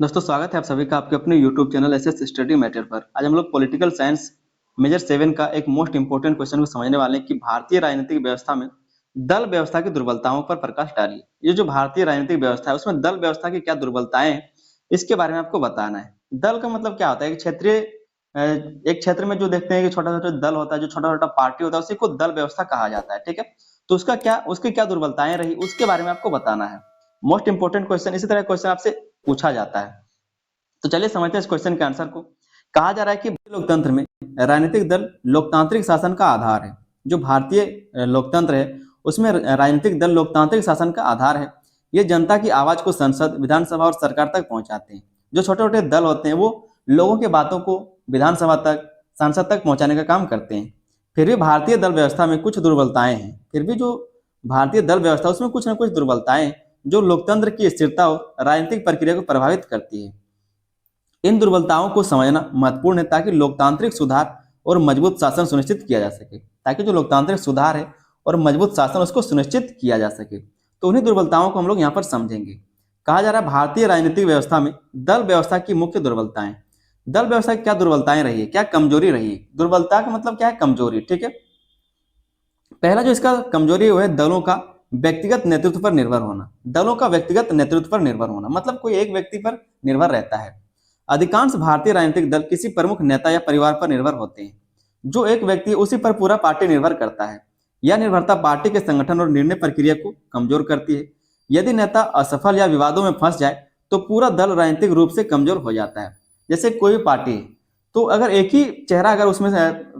दोस्तों स्वागत है आप सभी का आपके अपने YouTube channel SS study matter पर। आज हम लोग पॉलिटिकल साइंस मेजर 7 का एक मोस्ट इंपोर्टेंट क्वेश्चन को समझने वाले हैं कि भारतीय राजनीतिक व्यवस्था में दल व्यवस्था की दुर्बलताओं पर प्रकाश डालिए। ये जो भारतीय राजनीतिक व्यवस्था है उसमें दल व्यवस्था की क्या दुर्बलताएं हैं इसके बारे में आपको बताना है। दल का मतलब क्या होता है? एक क्षेत्र में जो देखते हैं कि छोटा छोटा दल होता है, जो छोटा छोटा पार्टी होता है, उसी को दल व्यवस्था कहा जाता है। ठीक है, तो उसकी क्या दुर्बलताएं रही उसके बारे में आपको बताना है। मोस्ट इंपोर्टेंट क्वेश्चन, इसी तरह क्वेश्चन आपसे पूछा जाता है। तो चलिए समझते हैं इस क्वेश्चन के आंसर को। कहा जा रहा है कि भारतीय लोकतंत्र में राजनीतिक दल लोकतांत्रिक शासन का आधार है। जो भारतीय लोकतंत्र है उसमें राजनीतिक दल लोकतांत्रिक शासन का आधार है। ये जनता की आवाज को संसद, विधानसभा और सरकार तक पहुंचाते हैं। जो छोटे छोटे दल होते हैं वो लोगों की बातों को विधानसभा तक, सांसद तक पहुंचाने का काम करते हैं। फिर भी भारतीय दल व्यवस्था में कुछ दुर्बलताएं हैं। फिर भी जो भारतीय दल व्यवस्था उसमें कुछ ना कुछ दुर्बलताएं हैं जो लोकतंत्र की स्थिरता और राजनीतिक प्रक्रिया को प्रभावित करती है। इन दुर्बलताओं को समझना महत्वपूर्ण है ताकि लोकतांत्रिक सुधार और मजबूत शासन सुनिश्चित किया जा सके। ताकि जो लोकतांत्रिक सुधार है और मजबूत शासन उसको सुनिश्चित किया जा सके, तो उन्हीं दुर्बलताओं को हम लोग यहाँ पर समझेंगे। कहा जा रहा है भारतीय राजनीतिक व्यवस्था में दल व्यवस्था की मुख्य दुर्बलताएं। दल व्यवस्था की क्या दुर्बलताएं रही है, क्या कमजोरी रही है? दुर्बलता का मतलब क्या है? कमजोरी। ठीक है, पहला जो इसका कमजोरी है वो है दलों का व्यक्तिगत नेतृत्व पर निर्भर होना। दलों का व्यक्तिगत नेतृत्व पर निर्भर होना मतलब कोई एक व्यक्ति पर निर्भर रहता है। अधिकांश भारतीय राजनीतिक दल किसी प्रमुख नेता या परिवार पर निर्भर होते हैं। जो एक व्यक्ति उसी पर पूरा पार्टी निर्भर करता है। यह निर्भरता पार्टी के संगठन और निर्णय प्रक्रिया को कमजोर करती है। यदि नेता असफल या विवादों में फंस जाए तो पूरा दल राजनीतिक रूप से कमजोर हो जाता है। जैसे कोई भी पार्टी है, तो अगर एक ही चेहरा अगर उसमें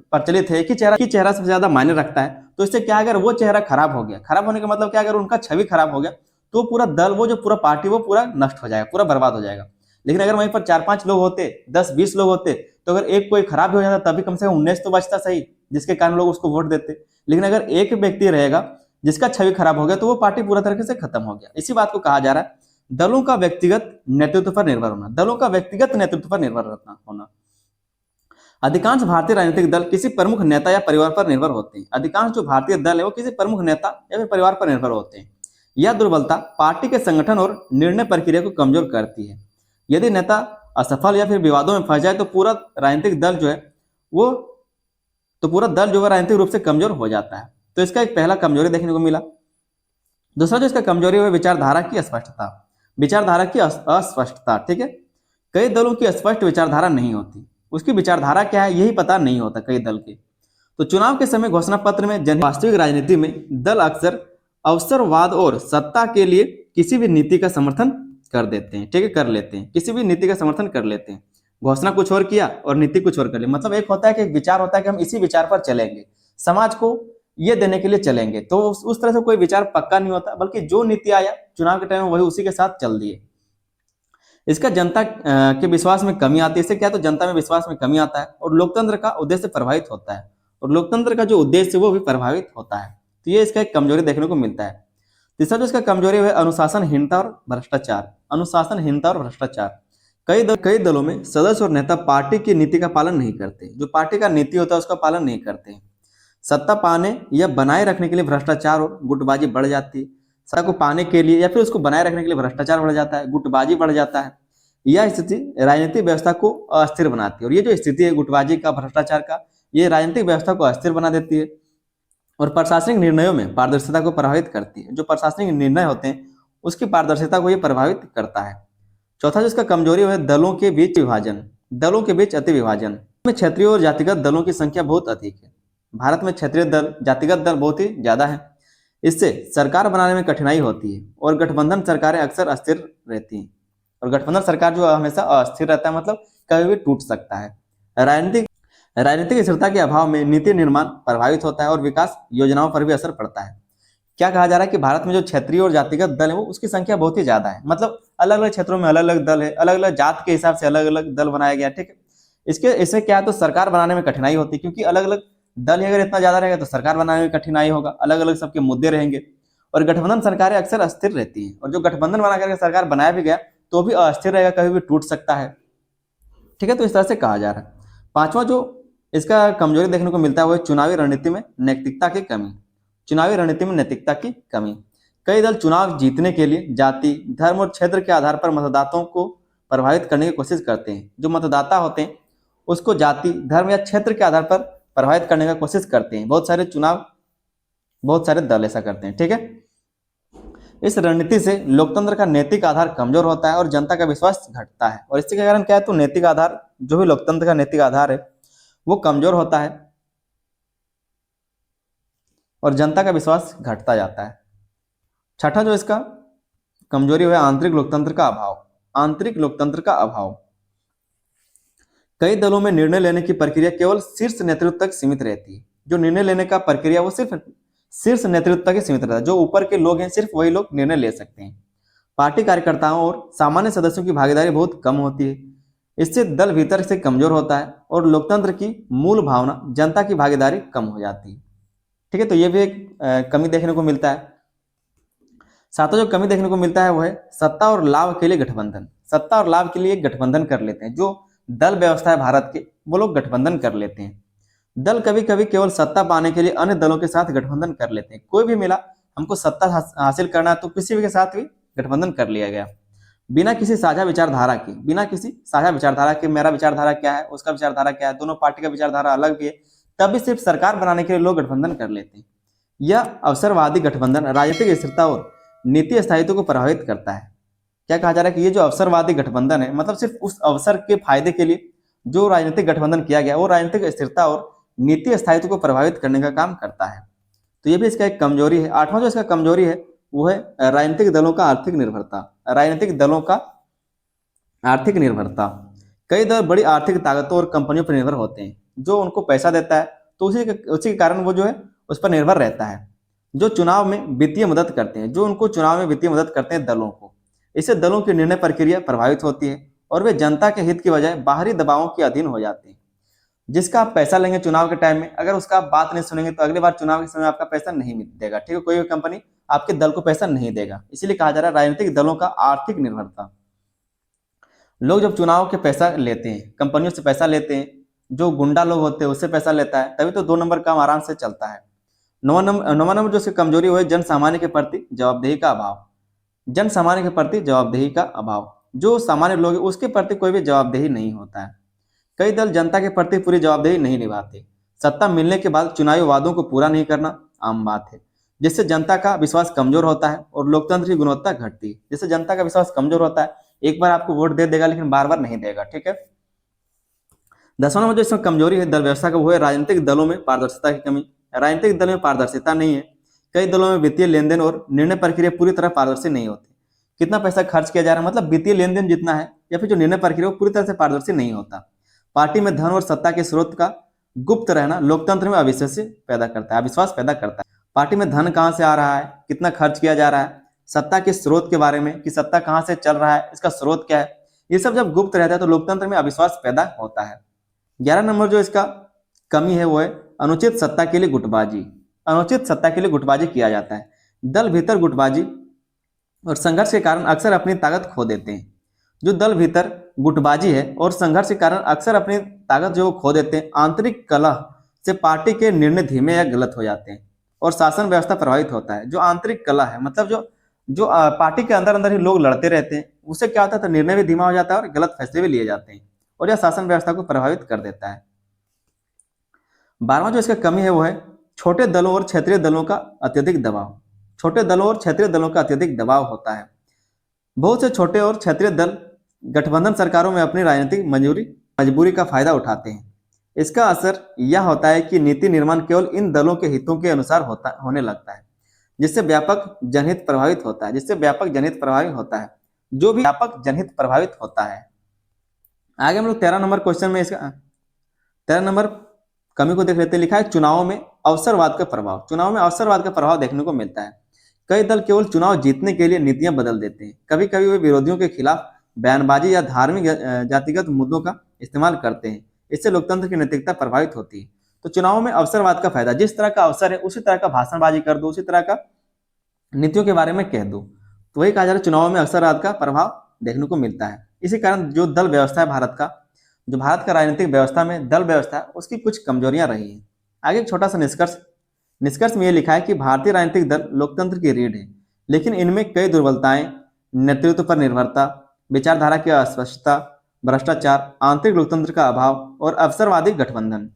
प्रचलित है, एक ही चेहरा सबसे ज्यादा मायने रखता है, तो इससे क्या, अगर वो चेहरा खराब हो गया, खराब होने का मतलब क्या, अगर उनका छवि खराब हो गया तो पूरा दल, वो जो पूरा पार्टी, वो पूरा नष्ट हो जाएगा, पूरा बर्बाद हो जाएगा। लेकिन अगर वहीं पर 4-5 लोग होते, 10-20 लोग होते, तो अगर एक कोई खराब भी हो जाता तभी कम से कम 19 तो बचता सही, जिसके कारण लोग उसको वोट देते। लेकिन अगर एक व्यक्ति रहेगा जिसका छवि खराब हो गया तो वो पार्टी पूरा तरीके से खत्म हो गया। इसी बात को कहा जा रहा है दलों का व्यक्तिगत नेतृत्व पर निर्भर होना। दलों का व्यक्तिगत नेतृत्व पर निर्भर होना। अधिकांश भारतीय राजनीतिक दल किसी प्रमुख नेता या परिवार पर निर्भर होते हैं। अधिकांश जो भारतीय दल है वो किसी प्रमुख नेता या फिर परिवार पर निर्भर होते हैं। यह दुर्बलता पार्टी के संगठन और निर्णय प्रक्रिया को कमजोर करती है। यदि नेता असफल या फिर विवादों में फंस जाए तो पूरा राजनीतिक दल जो है वो पूरा दल जो है राजनीतिक रूप से कमजोर हो जाता है। तो इसका एक पहला कमजोरी देखने को मिला। दूसरा जो इसका कमजोरी है विचारधारा की अस्पष्टता। विचारधारा की अस्पष्टता। ठीक है, कई दलों की स्पष्ट विचारधारा नहीं होती। उसकी विचारधारा क्या है यही पता नहीं होता कई दल के। तो चुनाव के समय घोषणा पत्र में वास्तविक राजनीति में दल अक्सर अवसरवाद और सत्ता के लिए किसी भी नीति का समर्थन कर देते हैं। ठीक है, कर लेते हैं, किसी भी नीति का समर्थन कर लेते हैं। घोषणा कुछ और किया और नीति कुछ और कर ली। मतलब एक होता है कि एक विचार होता है कि हम इसी विचार पर चलेंगे, समाज को ये देने के लिए चलेंगे, तो उस तरह से कोई विचार पक्का नहीं होता, बल्कि जो नीति आया चुनाव के टाइम में वही उसी के साथ चल दिए। इसका जनता के विश्वास में कमी आती है। इससे क्या, तो जनता में विश्वास में कमी आता है और लोकतंत्र का उद्देश्य प्रभावित होता है, और लोकतंत्र का जो उद्देश्य है वो भी प्रभावित होता है। तो ये इसका एक कमजोरी देखने को मिलता है। तीसरा जो इसका कमजोरी है अनुशासनहीनता और भ्रष्टाचार। अनुशासनहीनता और भ्रष्टाचार। कई दलों में सदस्य और नेता पार्टी की नीति का पालन नहीं करते। जो पार्टी का नीति होता है उसका पालन नहीं करते। सत्ता पाने या बनाए रखने के लिए भ्रष्टाचार और गुटबाजी बढ़ जाती है। सत्ता को पाने के लिए या फिर उसको बनाए रखने के लिए भ्रष्टाचार बढ़ जाता है, गुटबाजी बढ़ जाता है। यह स्थिति राजनीतिक व्यवस्था को अस्थिर बनाती है, और ये जो स्थिति है गुटबाजी का, भ्रष्टाचार का, ये राजनीतिक व्यवस्था को अस्थिर बना देती है और प्रशासनिक निर्णयों में पारदर्शिता को प्रभावित करती है। जो प्रशासनिक निर्णय होते हैं उसकी पारदर्शिता को ये प्रभावित करता है। चौथा जिसका कमजोरी है दलों के बीच विभाजन। दलों के बीच अति विभाजन में क्षेत्रीय और जातिगत दलों की संख्या बहुत अधिक है। भारत में क्षेत्रीय दल, जातिगत दल बहुत ही ज्यादा है। इससे सरकार बनाने में कठिनाई होती है और गठबंधन सरकारें अक्सर अस्थिर रहती हैं। और गठबंधन सरकार जो हमेशा अस्थिर रहता है, मतलब कभी भी टूट सकता है। राजनीतिक स्थिरता के अभाव में नीति निर्माण प्रभावित होता है और विकास योजनाओं पर भी असर पड़ता है। क्या कहा जा रहा है कि भारत में जो क्षेत्रीय और जातिगत दल है वो उसकी संख्या बहुत ही ज्यादा है। मतलब अलग अलग क्षेत्रों में अलग अलग दल है, अलग अलग जात के हिसाब से अलग अलग दल बनाया गया। ठीक है, इससे क्या है, तो सरकार बनाने में कठिनाई होती है, क्योंकि अलग अलग दल ही अगर इतना ज्यादा रहेगा तो सरकार बनाने में कठिनाई होगा, अलग अलग सबके मुद्दे रहेंगे। और गठबंधन सरकारें अक्सर अस्थिर रहती हैं, और जो गठबंधन बना करके सरकार बनाया भी गया तो भी अस्थिर रहेगा, कभी भी टूट सकता है। ठीक है, तो इस तरह से कहा जा रहा है। पांचवा जो इसका कमजोरी देखने को मिलता है वो चुनावी रणनीति में नैतिकता की कमी। चुनावी रणनीति में नैतिकता की कमी। कई दल चुनाव जीतने के लिए जाति, धर्म और क्षेत्र के आधार पर मतदाताओं को प्रभावित करने की कोशिश करते हैं। जो मतदाता होते हैं उसको जाति, धर्म या क्षेत्र के आधार पर प्रभावित करने की कोशिश करते हैं। बहुत सारे दल ऐसा करते हैं। ठीक है, इस रणनीति से लोकतंत्र का नैतिक आधार कमजोर होता है और जनता का विश्वास घटता है। और इसके कारण क्या है, तो नैतिक आधार, जो भी लोकतंत्र का नैतिक आधार है वो कमजोर होता है और जनता का विश्वास घटता जाता है। छठा जो इसका कमजोरी है, आंतरिक लोकतंत्र का अभाव। आंतरिक लोकतंत्र का अभाव, कई दलों में निर्णय लेने की प्रक्रिया केवल शीर्ष नेतृत्व तक सीमित रहती है। जो निर्णय लेने का प्रक्रिया वो सिर्फ शीर्ष नेतृत्व तक ही सीमित रहता है। जो ऊपर के लोग हैं सिर्फ वही लोग निर्णय ले सकते हैं। पार्टी कार्यकर्ताओं और सामान्य सदस्यों की भागीदारी बहुत कम होती है। इससे दल भीतर से कमजोर होता है और लोकतंत्र की मूल भावना, जनता की भागीदारी, कम हो जाती है। ठीक है, तो ये भी एक कमी देखने को मिलता है। सातों जो कमी देखने को मिलता है वो है सत्ता और लाभ के लिए गठबंधन। सत्ता और लाभ के लिए गठबंधन कर लेते हैं। जो दल व्यवस्था है भारत के, वो लोग गठबंधन कर लेते हैं। दल कभी कभी केवल सत्ता पाने के लिए अन्य दलों के साथ गठबंधन कर लेते हैं। कोई भी मिला, हमको सत्ता हासिल करना है तो किसी भी के साथ भी गठबंधन कर लिया गया, बिना किसी साझा विचारधारा के। मेरा विचारधारा क्या है, उसका विचारधारा क्या है, दोनों पार्टी का विचारधारा अलग भी है, तब भी सिर्फ सरकार बनाने के लिए लोग गठबंधन कर लेते हैं। यह अवसरवादी गठबंधन राजनीतिक स्थिरता और नीति स्थायित्व को प्रभावित करता है। क्या कहा जा रहा है कि ये जो अवसरवादी गठबंधन है, मतलब सिर्फ उस अवसर के फायदे के लिए जो राजनीतिक गठबंधन किया गया, वो राजनीतिक स्थिरता और नीति स्थायित्व को प्रभावित करने का काम करता है। तो ये भी इसका एक कमजोरी है। आठवां जो इसका कमजोरी है वो है राजनीतिक दलों का आर्थिक निर्भरता। राजनीतिक दलों का आर्थिक निर्भरता, कई दल बड़ी आर्थिक ताकतों और कंपनियों पर निर्भर होते हैं। जो उनको पैसा देता है तो उसी के कारण वो जो है उस पर निर्भर रहता है। जो चुनाव में वित्तीय मदद करते हैं, दलों को, इससे दलों की निर्णय प्रक्रिया प्रभावित होती है और वे जनता के हित की बजाय बाहरी दबावों के अधीन हो जाते हैं। जिसका आप पैसा लेंगे चुनाव के टाइम में, अगर उसका आप बात नहीं सुनेंगे तो अगली बार चुनाव के समय आपका पैसा नहीं देगा। ठीक है, कोई भी कंपनी आपके दल को पैसा नहीं देगा। इसीलिए कहा जा रहा है राजनीतिक दलों का आर्थिक निर्भरता। लोग जब चुनाव के पैसा लेते हैं, कंपनियों से पैसा लेते हैं, जो गुंडा लोग होते हैं उससे पैसा लेता है, तभी तो 2 नंबर काम आराम से चलता है। नौवां नंबर जो इसकी कमजोरी हुई, जन सामान्य के प्रति जवाबदेही का अभाव। जन सामान्य के प्रति जवाबदेही का अभाव, जो सामान्य लोग हैं उसके प्रति कोई भी जवाबदेही नहीं होता है। कई दल जनता के प्रति पूरी जवाबदेही नहीं निभाते। सत्ता मिलने के बाद चुनावी वादों को पूरा नहीं करना आम बात है, जिससे जनता का विश्वास कमजोर होता है और लोकतंत्र की गुणवत्ता घटती है। जिससे जनता का विश्वास कमजोर होता है, एक बार आपको वोट दे देगा लेकिन बार बार नहीं देगा। ठीक है, 10वां नंबर जो इसमें कमजोरी है दल व्यवस्था का, वो है राजनीतिक दलों में पारदर्शिता की कमी। राजनीतिक दल में पारदर्शिता नहीं है। कई दलों में वित्तीय लेनदेन और निर्णय प्रक्रिया पूरी तरह पारदर्शी नहीं होती। कितना पैसा खर्च किया जा रहा है, मतलब वित्तीय लेनदेन जितना है या फिर जो निर्णय प्रक्रिया वो पूरी तरह से पारदर्शी नहीं होता। पार्टी में धन और सत्ता के स्रोत का गुप्त रहना लोकतंत्र में अविश्वास पैदा करता है। पार्टी में धन कहां से आ रहा है, कितना खर्च किया जा रहा है, सत्ता के स्रोत के बारे में कि सत्ता कहां से चल रहा है, इसका स्रोत क्या है, ये सब जब गुप्त रहता है तो लोकतंत्र में अविश्वास पैदा होता है। 11 नंबर जो इसका कमी है वो है अनुचित सत्ता के लिए गुटबाजी। अनुचित सत्ता के लिए गुटबाजी किया जाता है। दल भीतर गुटबाजी और संघर्ष के कारण अक्सर अपनी ताकत खो देते हैं। जो दल भीतर गुटबाजी है और संघर्ष के कारण अक्सर अपनी ताकत जो खो देते हैं, आंतरिक कलह से पार्टी के निर्णय धीमे या गलत हो जाते हैं और शासन व्यवस्था प्रभावित होता है। जो आंतरिक कलह है, मतलब जो पार्टी के अंदर अंदर ही लोग लड़ते रहते हैं, उससे क्या होता है, तो निर्णय भी धीमा हो जाता है और गलत फैसले भी लिए जाते हैं और यह शासन व्यवस्था को प्रभावित कर देता है। 12वां जो इसका कमी है वो है छोटे दलों और क्षेत्रीय दलों का अत्यधिक दबाव। छोटे दलों और क्षेत्रीय दलों का अत्यधिक दबाव होता है। बहुत से छोटे और क्षेत्रीय दल गठबंधन सरकारों में अपनी राजनीतिक मजबूरी का फायदा उठाते हैं। इसका असर यह होता है कि नीति निर्माण केवल इन दलों के हितों के अनुसार होने लगता है, जिससे व्यापक जनहित प्रभावित होता है। जो भी व्यापक जनहित प्रभावित होता है। आगे हम लोग 13 नंबर क्वेश्चन में इसका 13 नंबर कमी को देख लेते हैं। लिखा है चुनाव में अवसरवाद का प्रभाव। चुनाव में अवसरवाद का प्रभाव देखने को मिलता है। कई दल केवल चुनाव जीतने के लिए नीतियां बदल देते हैं। कभी कभी वे विरोधियों के खिलाफ बयानबाजी या धार्मिक जातिगत मुद्दों का इस्तेमाल करते हैं। इससे लोकतंत्र की नैतिकता प्रभावित होती है। तो चुनाव में अवसरवाद का फायदा, जिस तरह का अवसर है उसी तरह का भाषणबाजी कर दो, उसी तरह का नीतियों के बारे में कह दो। तो वही कहा जा रहा है चुनाव में अवसरवाद का प्रभाव देखने को मिलता है। इसी कारण जो दल व्यवस्था है भारत का राजनीतिक व्यवस्था में दल व्यवस्था है, उसकी कुछ कमजोरियां रही हैं। आगे एक छोटा सा निष्कर्ष में यह लिखा है कि भारतीय राजनीतिक दल लोकतंत्र की रीढ़ है, लेकिन इनमें कई दुर्बलताएं, नेतृत्व पर निर्भरता, विचारधारा की अस्पष्टता, भ्रष्टाचार, आंतरिक लोकतंत्र का अभाव और अवसरवादी गठबंधन।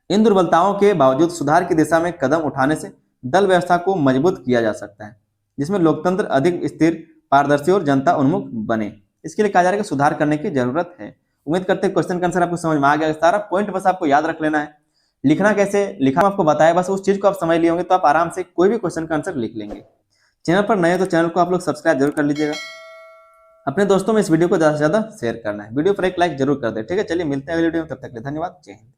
इन दुर्बलताओं के बावजूद सुधार की दिशा में कदम उठाने से दल व्यवस्था को मजबूत किया जा सकता है, जिसमें लोकतंत्र अधिक स्थिर, पारदर्शी और जनता उन्मुख बने। इसके लिए कहा जा रहा है कि सुधार करने की जरूरत है। उम्मीद करते हैं क्वेश्चन का आंसर आपको समझ में आ गया। सारा पॉइंट बस आपको याद रख लेना है। लिखना कैसे लिखा आपको बताया, बस उस चीज को आप समझ लिए होंगे तो आप आराम से कोई भी क्वेश्चन का आंसर लिख लेंगे। चैनल पर नए तो चैनल को आप लोग सब्सक्राइब जरूर कर लीजिएगा। अपने दोस्तों में इस वीडियो को ज्यादा से ज्यादा शेयर करना है। वीडियो पर एक लाइक जरूर कर दे। ठीक है, चलिए मिलते हैं अगली वीडियो में, तब तक के लिए धन्यवाद। जय हिंद।